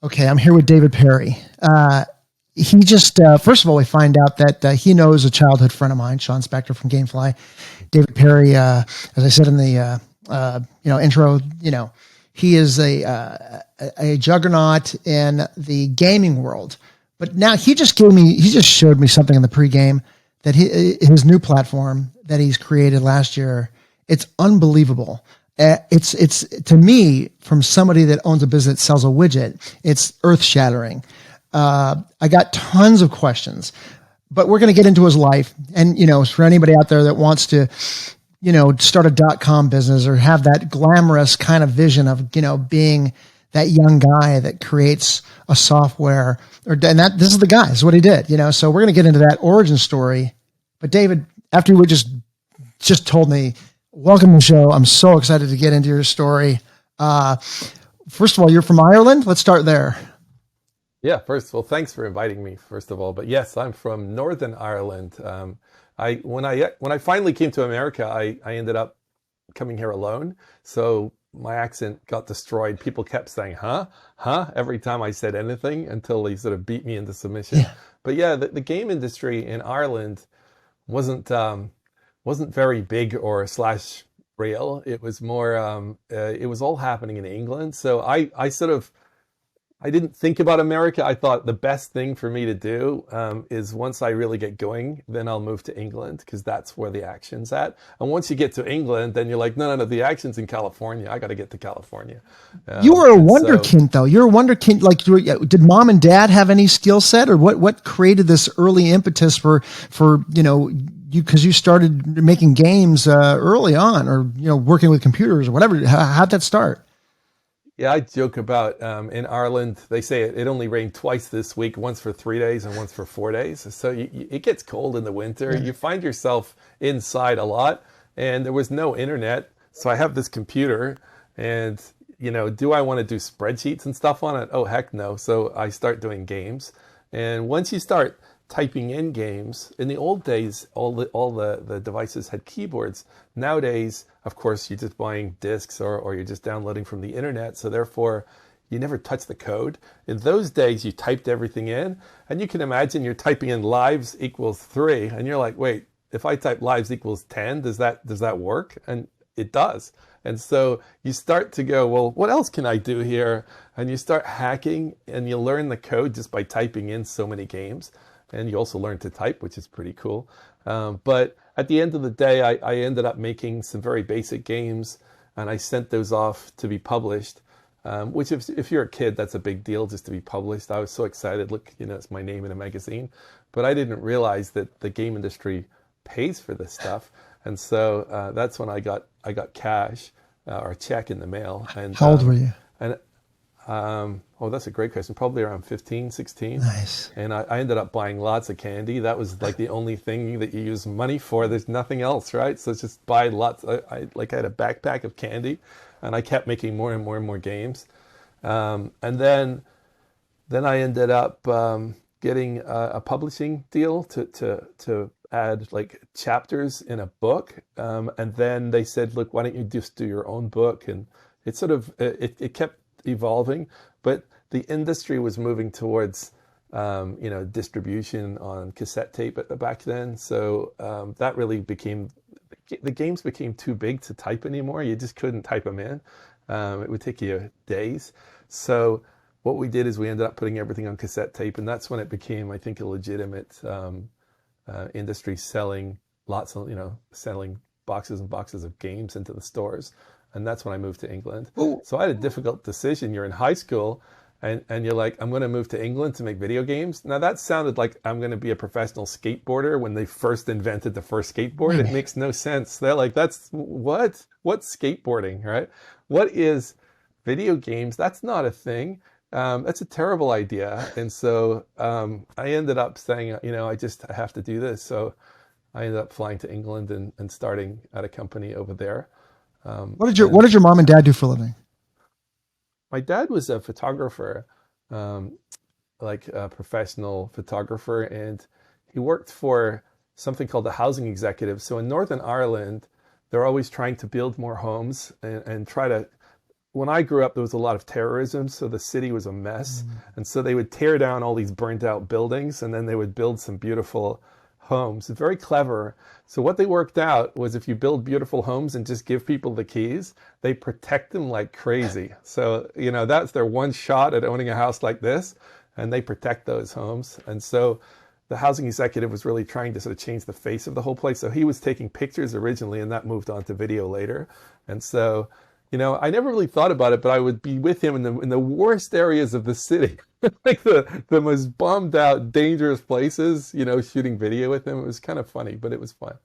Okay, I'm here with David Perry. He just, first of all, we find out that he knows a childhood friend of mine, Sean Spector from Gamefly. David Perry, as I said in the intro, he is a juggernaut in the gaming world. But now he just showed me something in the pregame that his new platform that he's created last year. It's unbelievable. It's to me, from somebody that owns a business that sells a widget, it's earth shattering. I got tons of questions, but we're going to get into his life. And, for anybody out there that wants to, start a .com business or have that glamorous kind of vision of, being that young guy that creates a software this is the guy, this is what he did, so we're going to get into that origin story. But David, after you just told me, welcome to the show. I'm so excited to get into your story. First of all, you're from Ireland. Let's start there. Yeah, first of all, thanks for inviting me, first of all. But yes, I'm from Northern Ireland. When I finally came to America, I ended up coming here alone. So my accent got destroyed. People kept saying, huh, every time I said anything until they sort of beat me into submission. Yeah. But yeah, the game industry in Ireland wasn't very big or / real. It was more, it was all happening in England. So I didn't think about America. I thought the best thing for me to do is once I really get going, then I'll move to England because that's where the action's at. And once you get to England, then you're like, no, the action's in California. I got to get to California. You were a wonderkind, though. You're a wonderkind. Like, did mom and dad have any skill set, or what created this early impetus for because you started making games early on, or working with computers or whatever? How'd that start? Yeah, I joke about in Ireland, they say it only rained twice this week, once for 3 days and once for 4 days. So it gets cold in the winter. You find yourself inside a lot, and there was no internet. So I have this computer, and do I want to do spreadsheets and stuff on it? Oh, heck no. So I start doing games. And once you start typing in games, in the old days, all the devices had keyboards. Nowadays, of course, you're just buying discs or you're just downloading from the internet. So therefore, you never touch the code. In those days, you typed everything in, and you can imagine you're typing in lives equals 3, and you're like, wait, if I type lives equals 10, does that work? And it does. And so you start to go, well, what else can I do here? And you start hacking, and you learn the code just by typing in so many games. And you also learn to type, which is pretty cool. But at the end of the day, I ended up making some very basic games, and I sent those off to be published, which if you're a kid, that's a big deal just to be published. I was so excited. Look, it's my name in a magazine. But I didn't realize that the game industry pays for this stuff. And so that's when I got cash or a check in the mail. And how old were you? That's a great question. Probably around 15, 16. Nice. And I ended up buying lots of candy. That was like the only thing that you use money for. There's nothing else, right? So it's just buy lots. I had a backpack of candy, and I kept making more and more and more games. And then I ended up getting a publishing deal to add like chapters in a book. And then they said, look, why don't you just do your own book? And it sort of it kept evolving, but the industry was moving towards distribution on cassette tape back then. So that really the games became too big to type anymore. You just couldn't type them in. It would take you days. So what we did is we ended up putting everything on cassette tape, and that's when it became, I think, a legitimate industry, selling selling boxes and boxes of games into the stores. And that's when I moved to England. Ooh. So I had a difficult decision. You're in high school, and you're like, I'm going to move to England to make video games. Now that sounded like I'm going to be a professional skateboarder when they first invented the first skateboard. It makes no sense. They're like, what's skateboarding, right? What is video games? That's not a thing. That's a terrible idea. And so I ended up saying, I have to do this. So I ended up flying to England and starting at a company over there. What did your mom and dad do for a living? My dad was a photographer, like a professional photographer, and he worked for something called the housing executive. So in Northern Ireland, they're always trying to build more homes and try to when I grew up, there was a lot of terrorism, so the city was a mess. And so they would tear down all these burnt out buildings, and then they would build some beautiful homes. Very clever. So what they worked out was if you build beautiful homes and just give people the keys, they protect them like crazy. So, that's their one shot at owning a house like this, and they protect those homes. And so the housing executive was really trying to sort of change the face of the whole place. So he was taking pictures originally, and that moved on to video later. And so, I never really thought about it, but I would be with him in the worst areas of the city, like the most bombed out, dangerous places, shooting video with him. It was kind of funny, but it was fun.